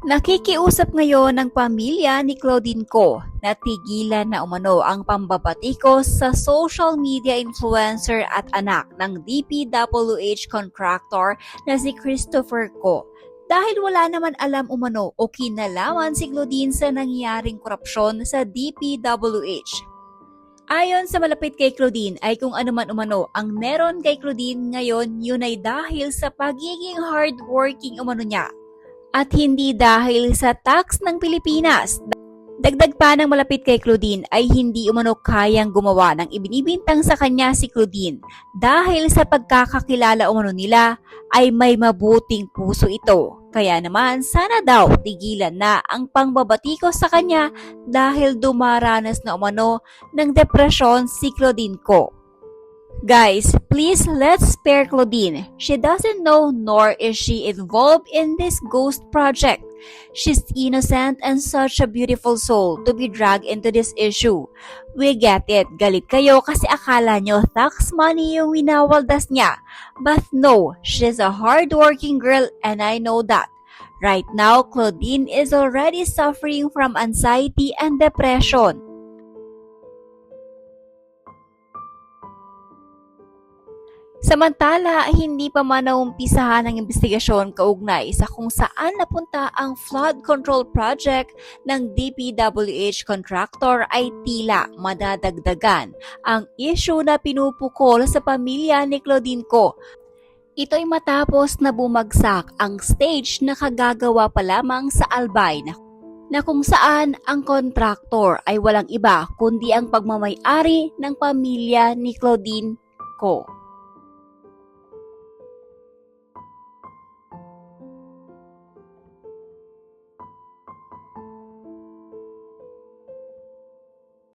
Nakikiusap ngayon ng pamilya ni Claudine Ko na tigilan na umano ang pambabatikos sa social media influencer at anak ng DPWH contractor na si Christopher Ko. Dahil wala naman alam umano o kinalaman si Claudine sa nangyaring korupsyon sa DPWH. Ayon sa malapit kay Claudine ay kung ano man umano ang meron kay Claudine ngayon, yun ay dahil sa pagiging hardworking umano niya at hindi dahil sa tax ng Pilipinas. Dagdag pa ng malapit kay Claudine ay hindi umano kayang gumawa ng ibinibintang sa kanya si Claudine dahil sa pagkakakilala umano nila ay may mabuting puso ito. Kaya naman sana daw tigilan na ang pangbabatikos sa kanya dahil dumaranas na umano ng depresyon si Claudine Ko. Guys, please let's spare Claudine. She doesn't know nor is she involved in this ghost project. She's innocent and such a beautiful soul to be dragged into this issue. We get it, galit kayo kasi akala nyo tax money yung winawaldas niya. But no, she's a hardworking girl and I know that. Right now, Claudine is already suffering from anxiety and depression. Samantala, hindi pa man naumpisahan ng investigasyon kaugnay sa kung saan napunta ang flood control project ng DPWH contractor ay tila madadagdagan ang issue na pinupukol sa pamilya ni Claudine Ko. Ito'y matapos na bumagsak ang stage na kagagawa pa lamang sa Albay na kung saan ang contractor ay walang iba kundi ang pagmamay-ari ng pamilya ni Claudine Ko.